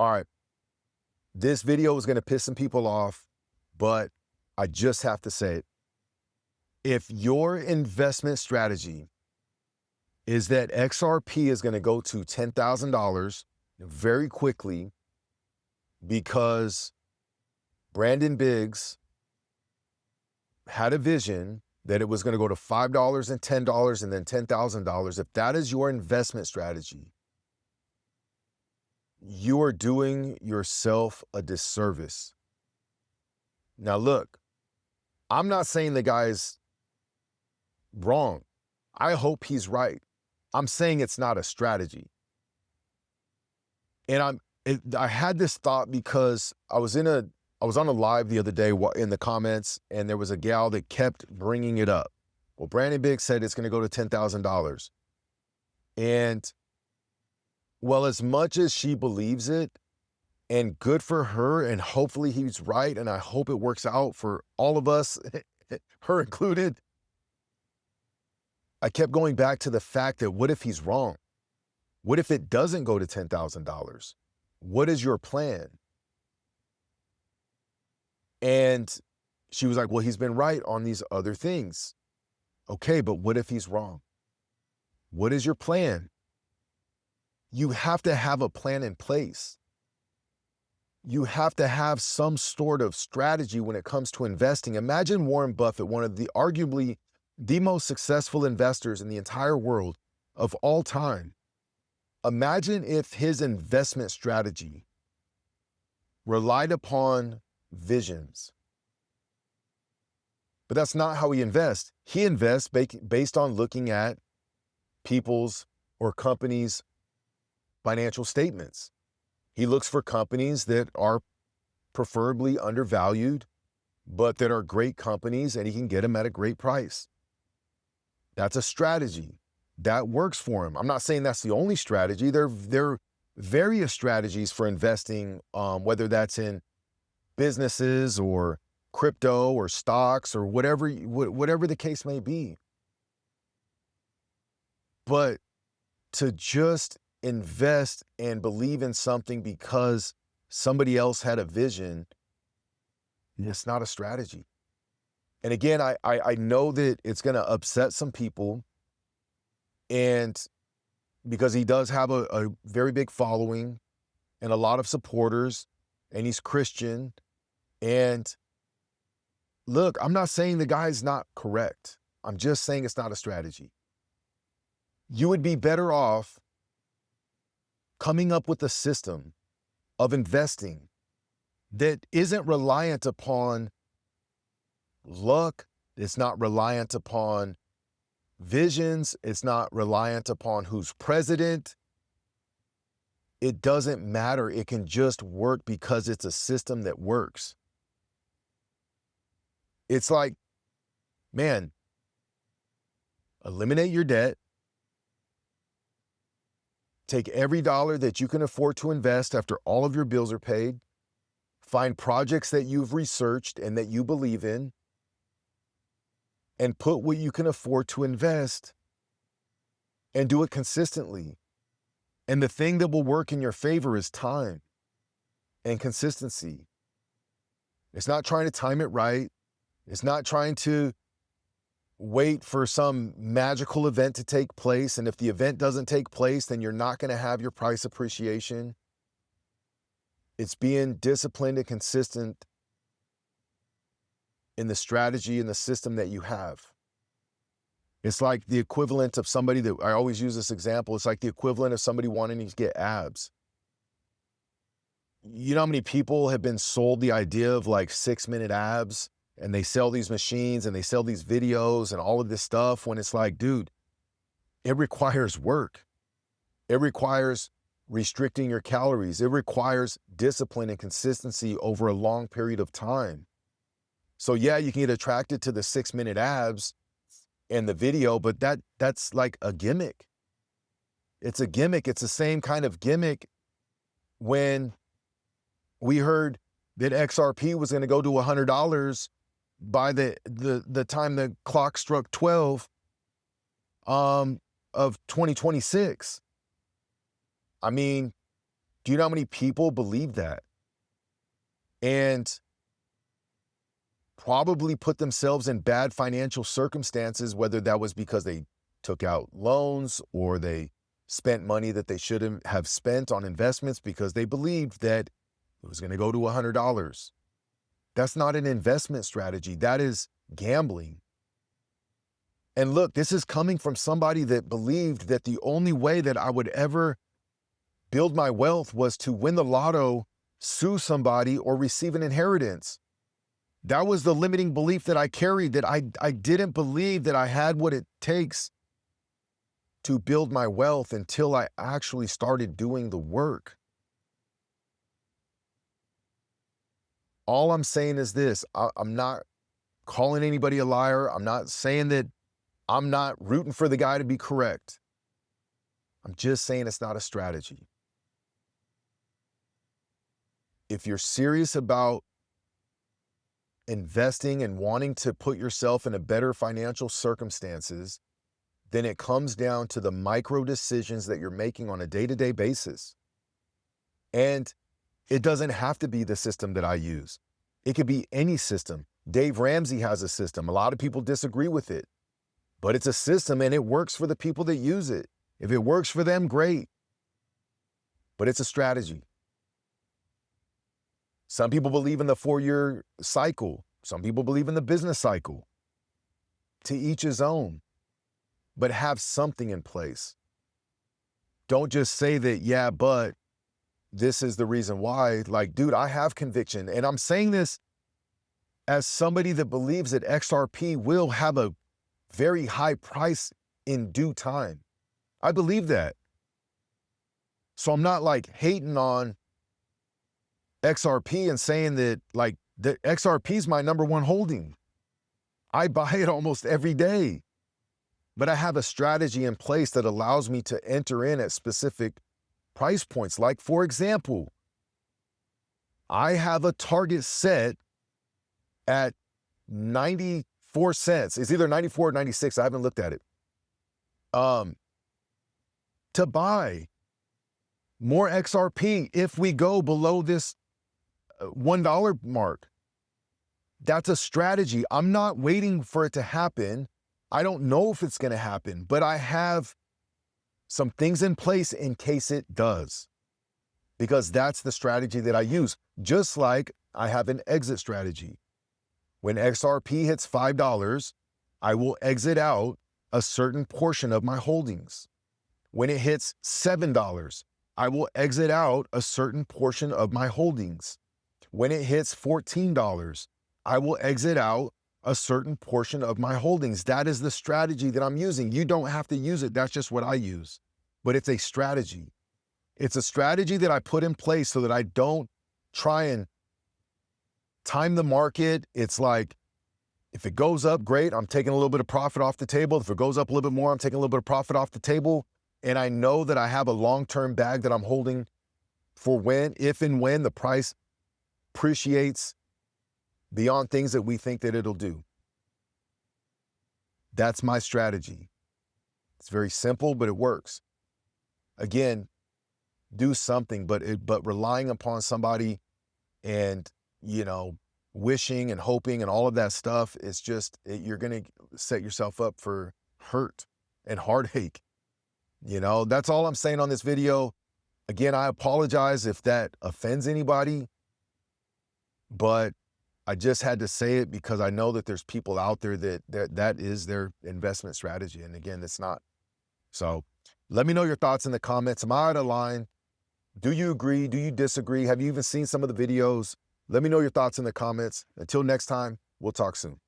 All right, this video is going to piss some people off, but I just have to say it. If your investment strategy is that XRP is going to go to $10,000 very quickly because Brandon Biggs had a vision that it was going to go to $5 and $10 and then $10,000, if that is your investment strategy, you are doing yourself a disservice. Now, look, I'm not saying the guy's wrong. I hope he's right. I'm saying it's not a strategy. And I had this thought because I was on a live the other day in the comments, and there was a gal that kept bringing it up. Well, Brandon Biggs said it's going to go to $10,000. And well, as much as she believes it, and good for her, and hopefully he's right, and I hope it works out for all of us, her included, I kept going back to the fact that what if he's wrong? What if it doesn't go to $10,000? What is your plan? And she was like, well, he's been right on these other things. Okay, but what if he's wrong? What is your plan? You have to have a plan in place. You have to have some sort of strategy when it comes to investing. Imagine Warren Buffett, one of the arguably the most successful investors in the entire world of all time. Imagine if his investment strategy relied upon visions. But that's not how he invests. He invests based on looking at people's or companies' financial statements. He looks for companies that are preferably undervalued, but that are great companies, and he can get them at a great price. That's a strategy that works for him. I'm not saying that's the only strategy. There are various strategies for investing, whether that's in businesses or crypto or stocks or whatever the case may be. But to just invest and believe in something because somebody else had a vision, it's not a strategy. And again, I know that it's going to upset some people, and because he does have a very big following and a lot of supporters, and he's Christian. And look, I'm not saying the guy's not correct. I'm just saying it's not a strategy. You would be better off coming up with a system of investing that isn't reliant upon luck. It's not reliant upon visions. It's not reliant upon who's president. It doesn't matter. It can just work because it's a system that works. It's like, man, eliminate your debt. Take every dollar that you can afford to invest after all of your bills are paid. Find projects that you've researched and that you believe in, and put what you can afford to invest and do it consistently. And the thing that will work in your favor is time and consistency. It's not trying to time it right. It's not trying to wait for some magical event to take place. And if the event doesn't take place, then you're not going to have your price appreciation. It's being disciplined and consistent in the strategy and the system that you have. It's like the equivalent of somebody that I always use this example. It's like the equivalent of somebody wanting to get abs. You know how many people have been sold the idea of like 6-minute abs, and they sell these machines and they sell these videos and all of this stuff, when it's like, dude, it requires work. It requires restricting your calories. It requires discipline and consistency over a long period of time. So yeah, you can get attracted to the 6-minute abs and the video, but that's like a gimmick. It's a gimmick. It's the same kind of gimmick when we heard that XRP was going to go to $100 by the time the clock struck 12 of 2026. I mean, Do you know how many people believe that? And probably put themselves in bad financial circumstances, whether that was because they took out loans or they spent money that they shouldn't have spent on investments because they believed that it was going to go to $100. That's not an investment strategy. That is gambling. And look, this is coming from somebody that believed that the only way that I would ever build my wealth was to win the lotto, sue somebody, or receive an inheritance. That was the limiting belief that I carried, that I didn't believe that I had what it takes to build my wealth until I actually started doing the work. All I'm saying is this, I'm not calling anybody a liar. I'm not saying that I'm not rooting for the guy to be correct. I'm just saying it's not a strategy. If you're serious about investing and wanting to put yourself in a better financial circumstances, then it comes down to the micro decisions that you're making on a day-to-day basis. And it doesn't have to be the system that I use. It could be any system. Dave Ramsey has a system. A lot of people disagree with it, but it's a system and it works for the people that use it. If it works for them, great. But it's a strategy. Some people believe in the 4-year cycle. Some people believe in the business cycle. To each his own. But have something in place. Don't just say that, yeah, but this is the reason why. Like, dude, I have conviction. And I'm saying this as somebody that believes that XRP will have a very high price in due time. I believe that. So I'm not like hating on XRP and saying that like the XRP is my number one holding. I buy it almost every day. But I have a strategy in place that allows me to enter in at specific price points. Like, for example, I have a target set at 94 cents. It's either 94 or 96. I haven't looked at it. To buy more XRP if we go below this $1 mark. That's a strategy. I'm not waiting for it to happen. I don't know if it's going to happen, but I have some things in place in case it does, because that's the strategy that I use. Just like I have an exit strategy. When XRP hits $5, I will exit out a certain portion of my holdings. When it hits $7, I will exit out a certain portion of my holdings. When it hits $14, I will exit out a certain portion of my holdings. That is the strategy that I'm using. You don't have to use it. That's just what I use. But it's a strategy. It's a strategy that I put in place so that I don't try and time the market. It's like, if it goes up, great. I'm taking a little bit of profit off the table. If it goes up a little bit more, I'm taking a little bit of profit off the table. And I know that I have a long-term bag that I'm holding for when, if and when the price appreciates beyond things that we think that it'll do. That's my strategy. It's very simple, but it works. Again, do something, but relying upon somebody and, wishing and hoping and all of that stuff, it's just, you're going to set yourself up for hurt and heartache. That's all I'm saying on this video. Again, I apologize if that offends anybody, but I just had to say it because I know that there's people out there that is their investment strategy. And again, it's not. So let me know your thoughts in the comments. Am I out of line? Do you agree? Do you disagree? Have you even seen some of the videos? Let me know your thoughts in the comments. Until next time, we'll talk soon.